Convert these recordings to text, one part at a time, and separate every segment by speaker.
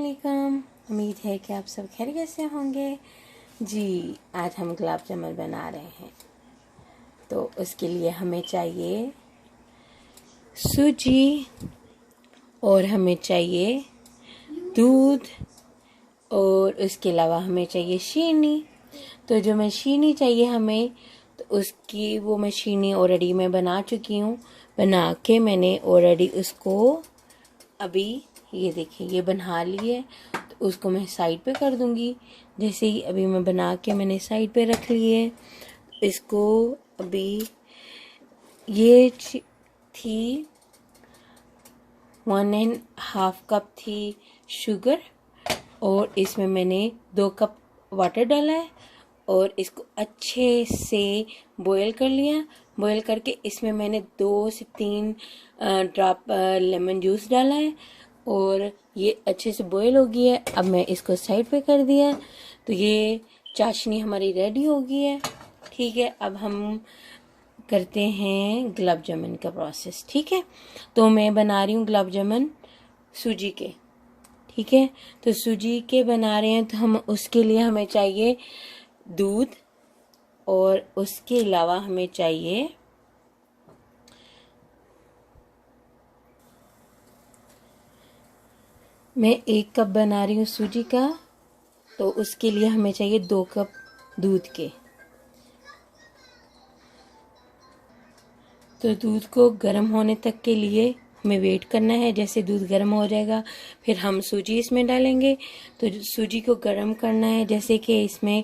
Speaker 1: वालेकुम। उम्मीद है कि आप सब खैरियत से होंगे। जी, आज हम गुलाब जामुन बना रहे हैं, तो उसके लिए हमें चाहिए सूजी और हमें चाहिए दूध और उसके अलावा हमें चाहिए चीनी। तो जो मशीनी चाहिए हमें, तो उसकी वो मशीनी ऑलरेडी मैं बना चुकी हूँ। बना के मैंने ऑलरेडी उसको अभी ये देखिए ये बना ली है, तो उसको मैं साइड पे कर दूंगी। जैसे ही अभी मैं बना के मैंने साइड पे रख ली है, इसको अभी ये थी 1.5 कप थी शुगर और इसमें मैंने 2 कप वाटर डाला है और इसको अच्छे से बॉयल कर लिया। बॉयल करके इसमें मैंने 2 से 3 ड्रॉप लेमन जूस डाला है और ये अच्छे से बॉयल हो गई है। अब मैं इसको साइड पे कर दिया, तो ये चाशनी हमारी रेडी हो गई है। ठीक है, अब हम करते हैं गुलाब जामुन का प्रोसेस। ठीक है, तो मैं बना रही हूँ गुलाब जामुन सूजी के। ठीक है, तो सूजी के बना रहे हैं, तो हम उसके लिए हमें चाहिए दूध और उसके अलावा हमें चाहिए मैं 1 कप बना रही हूँ सूजी का, तो उसके लिए हमें चाहिए 2 कप दूध के। तो दूध को गर्म होने तक के लिए हमें वेट करना है। जैसे दूध गर्म हो जाएगा फिर हम सूजी इसमें डालेंगे। तो सूजी को गर्म करना है, जैसे कि इसमें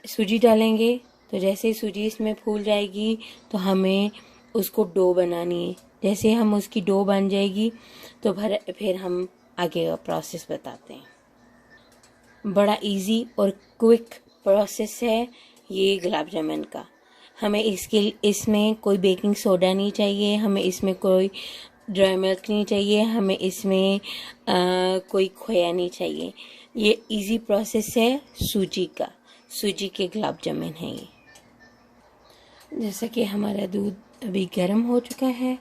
Speaker 1: सूजी डालेंगे तो जैसे ही सूजी इसमें फूल जाएगी तो हमें उसको डो बनानी है। जैसे हम उसकी डो बन जाएगी तो फिर हम आगे का प्रोसेस बताते हैं। बड़ा इजी और क्विक प्रोसेस है ये गुलाब जामुन का। हमें इसमें कोई बेकिंग सोडा नहीं चाहिए, हमें इसमें कोई ड्राई मिल्क नहीं चाहिए, हमें इसमें कोई खोया नहीं चाहिए। ये इजी प्रोसेस है सूजी का। सूजी के गुलाब जामुन है ये। जैसा कि हमारा दूध अभी गर्म हो चुका है,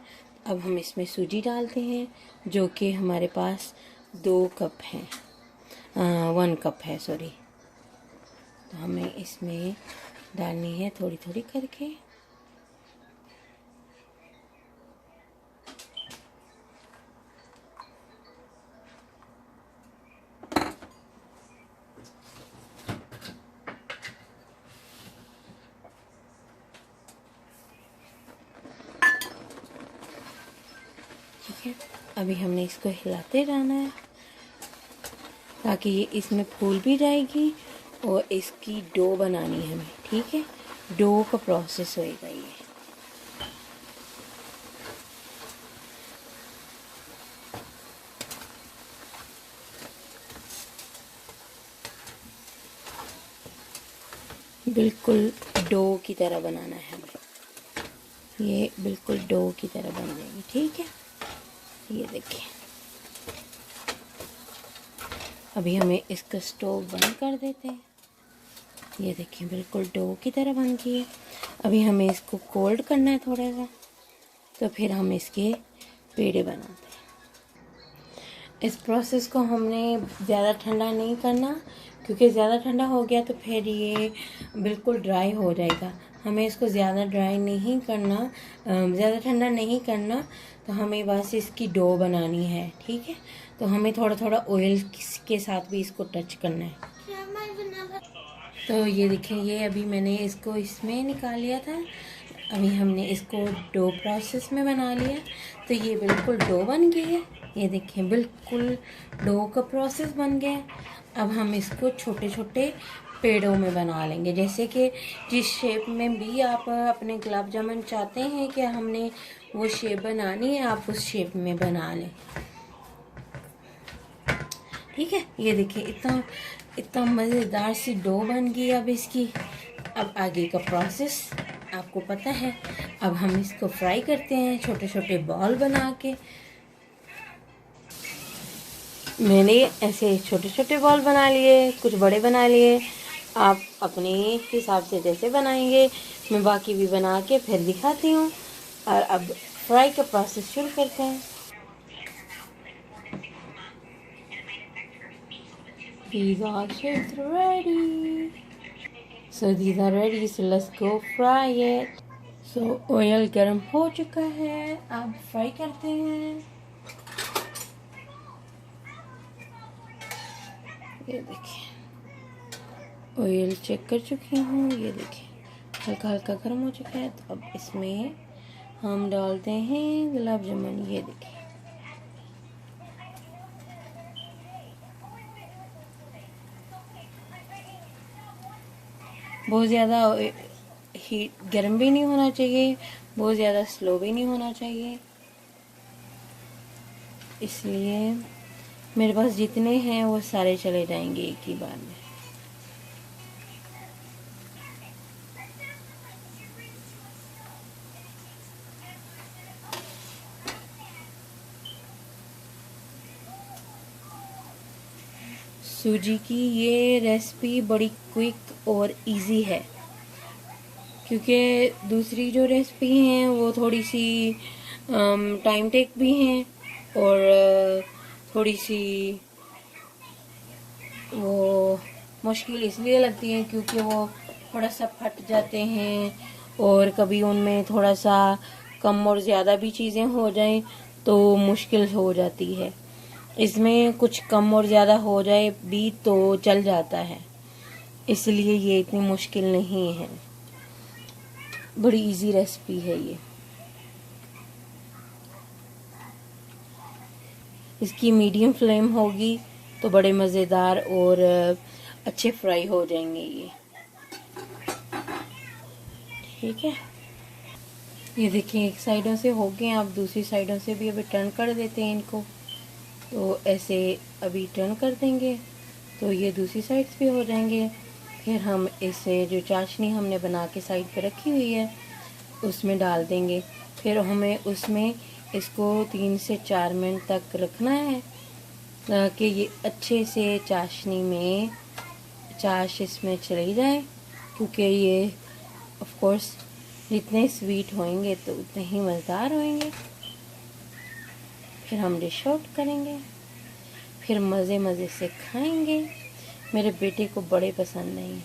Speaker 1: अब हम इसमें सूजी डालते हैं, जो कि हमारे पास 2 कप है, 1 कप है सॉरी। तो हमें इसमें डालनी है थोड़ी थोड़ी करके। ठीक है, अभी हमने इसको हिलाते रहना है ताकि ये इसमें फूल भी जाएगी और इसकी डो बनानी है हमें। ठीक है, डो का प्रोसेस होएगा ये। बिल्कुल डो की तरह बनाना है हमें। ये बिल्कुल डो की तरह बन जाएगी। ठीक है, ये देखिए अभी हमें इसका स्टोव बंद कर देते हैं। ये देखिए बिल्कुल डो की तरह बन गई है। अभी हमें इसको कोल्ड करना है थोड़ा सा, तो फिर हम इसके पेड़े बनाते हैं। इस प्रोसेस को हमने ज़्यादा ठंडा नहीं करना, क्योंकि ज़्यादा ठंडा हो गया तो फिर ये बिल्कुल ड्राई हो जाएगा। हमें इसको ज़्यादा ड्राई नहीं करना, ज़्यादा ठंडा नहीं करना। तो हमें बस इसकी डो बनानी है। ठीक है, तो हमें थोड़ा थोड़ा ऑयल के साथ भी इसको टच करना है। तो ये देखिए ये अभी मैंने इसको इसमें निकाल लिया था। अभी हमने इसको डो प्रोसेस में बना लिया, तो ये बिल्कुल डो बन गई है। ये देखिए बिल्कुल डो का प्रोसेस बन गया है। अब हम इसको छोटे छोटे पेड़ों में बना लेंगे। जैसे कि जिस शेप में भी आप अपने गुलाब जामुन चाहते हैं कि हमने वो शेप बनानी है, आप उस शेप में बना लें। ठीक है, ये देखिए इतना इतना मज़ेदार सी डो बन गई अब इसकी। अब आगे का प्रोसेस आपको पता है। अब हम इसको फ्राई करते हैं छोटे छोटे बॉल बना के। मैंने ऐसे छोटे छोटे बॉल बना लिए, कुछ बड़े बना लिए। आप अपने हिसाब से जैसे बनाएंगे, मैं बाकी भी बना के फिर दिखाती हूँ। और अब फ्राई का प्रोसेस शुरू करते हैं। These are chips ready. So these are ready. So let's go fry it. So oil गर्म हो चुका है, अब फ्राई करते हैं। ये देखिए, ऑयल चेक कर चुकी हूँ। ये देखिए हल्का हल्का गर्म हो चुका है। तो अब इसमें हम डालते हैं गुलाब जामुन। ये देखिए, बहुत ज़्यादा हीट गर्म भी नहीं होना चाहिए, बहुत ज़्यादा स्लो भी नहीं होना चाहिए। इसलिए मेरे पास जितने हैं वो सारे चले जाएंगे एक ही बार में। सूजी की ये रेसिपी बड़ी क्विक और इजी है, क्योंकि दूसरी जो रेसिपी हैं वो थोड़ी सी टाइम टेक भी हैं और थोड़ी सी वो मुश्किल इसलिए लगती है क्योंकि वो थोड़ा सा फट जाते हैं और कभी उनमें थोड़ा सा कम और ज़्यादा भी चीज़ें हो जाएं तो मुश्किल हो जाती है। इसमें कुछ कम और ज़्यादा हो जाए भी तो चल जाता है, इसलिए ये इतनी मुश्किल नहीं है, बड़ी इजी रेसिपी है ये। इसकी मीडियम फ्लेम होगी तो बड़े मज़ेदार और अच्छे फ्राई हो जाएंगे ये। ठीक है, ये देखिए एक साइडों से हो गए, आप दूसरी साइडों से भी अभी टर्न कर देते हैं इनको। तो ऐसे अभी टर्न कर देंगे तो ये दूसरी साइड भी हो जाएंगे। फिर हम इसे जो चाशनी हमने बना के साइड पे रखी हुई है उसमें डाल देंगे। फिर हमें उसमें इसको 3 से 4 मिनट तक रखना है ताकि ये अच्छे से चाशनी में चाश इसमें चली जाए, क्योंकि ये ऑफ कोर्स जितने स्वीट होंगे तो उतने ही मज़ेदार होंगे। फिर हम डिश आउट करेंगे, फिर मज़े मज़े से खाएंगे। मेरे बेटे को बड़े पसंद नहीं,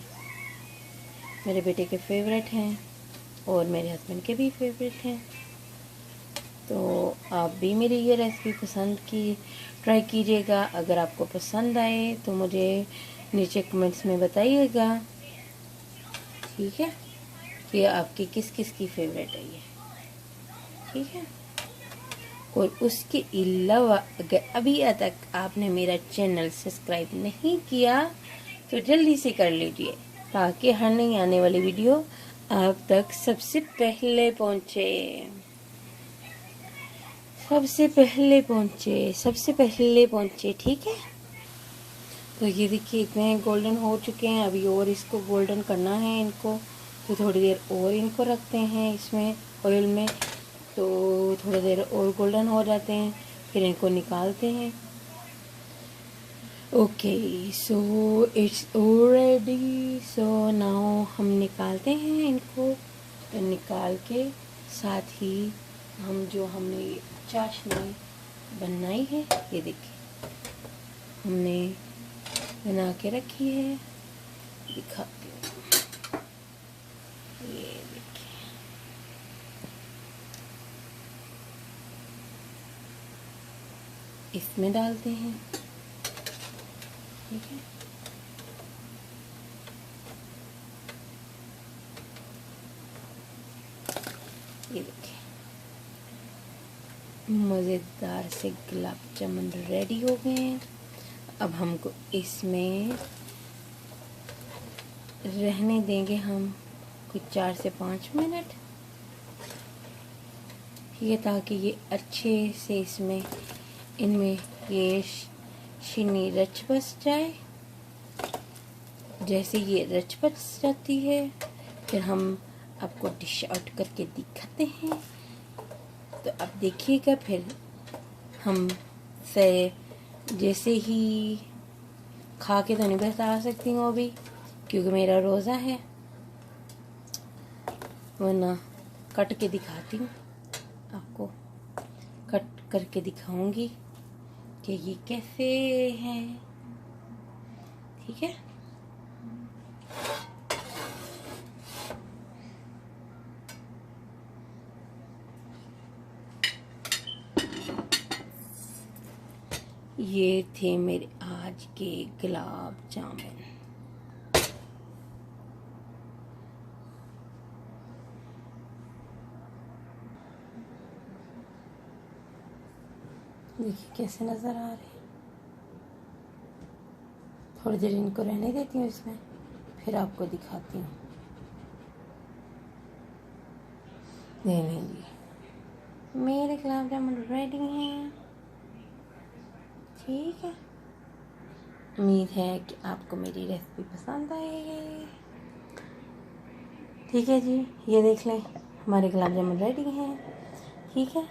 Speaker 1: मेरे बेटे के फेवरेट हैं और मेरे हस्बैंड के भी फेवरेट हैं। तो आप भी मेरी ये रेसिपी पसंद की ट्राई कीजिएगा। अगर आपको पसंद आए तो मुझे नीचे कमेंट्स में बताइएगा, ठीक है, कि आपकी किस किस की फेवरेट है ये। ठीक है, और उसके अलावा अगर अभी तक आपने मेरा चैनल सब्सक्राइब नहीं किया तो जल्दी से कर लीजिए ताकि हर नई आने वाली वीडियो आप तक सबसे पहले पहुंचे, सबसे पहले पहुंचे। ठीक है, तो ये देखिए इतने गोल्डन हो चुके हैं। अभी और इसको गोल्डन करना है इनको, तो थोड़ी देर और इनको रखते हैं इसमें ऑयल में, तो थोड़ी देर और गोल्डन हो जाते हैं, फिर इनको निकालते हैं। Okay, so it's already. So now हम निकालते हैं इनको। तो निकाल के साथ ही हम जो हमने चाशनी बनाई है, ये देखिए हमने बना के रखी है, दिखाती हूँ। ये देखिए, इसमें डालते हैं। ठीक है, ये देखिए मज़ेदार से गुलाब जामुन रेडी हो गए हैं। अब हमको इसमें रहने देंगे हम कुछ 4 से 5 मिनट, ये ताकि ये अच्छे से इसमें इनमें ये चीनी रच बस जाए। जैसे ये रच बस जाती है फिर हम आपको डिश आउट करके दिखाते हैं। तो अब देखिएगा, फिर हम से जैसे ही खा के तो नहीं बता सकती हूँ अभी, क्योंकि मेरा रोज़ा है, वरना कट के दिखाती हूँ आपको, कट करके दिखाऊंगी कि ये कैसे हैं। ठीक है। ये थे मेरे आज के गुलाब जामुन। देखिए कैसे नज़र आ रहे हैं। थोड़ी देर इनको रहने देती हूँ इसमें, फिर आपको दिखाती हूँ। नहीं जी, मेरे गुलाब जामुन रेडी हैं। ठीक है, उम्मीद है कि आपको मेरी रेसिपी पसंद आएगी। ठीक है जी, ये देख लें हमारे गुलाब जामुन रेडी हैं। ठीक है,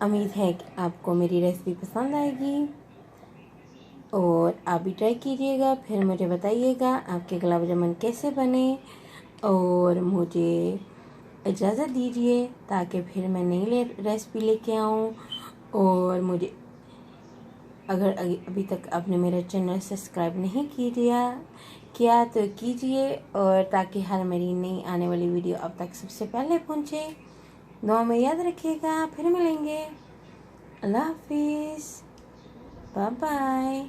Speaker 1: उम्मीद है कि आपको मेरी रेसिपी पसंद आएगी और आप भी ट्राई कीजिएगा, फिर मुझे बताइएगा आपके गुलाब जामुन कैसे बने। और मुझे इजाज़त दीजिए ताकि फिर मैं नई रेसिपी लेके आऊँ। और मुझे अगर अभी तक आपने मेरा चैनल सब्सक्राइब नहीं किया तो कीजिए, और ताकि हर मेरी नई आने वाली वीडियो आप तक सबसे पहले पहुँचे। दुआ में याद रखिएगा, फिर मिलेंगे। अल्लाह हाफिज़, बाय बाय।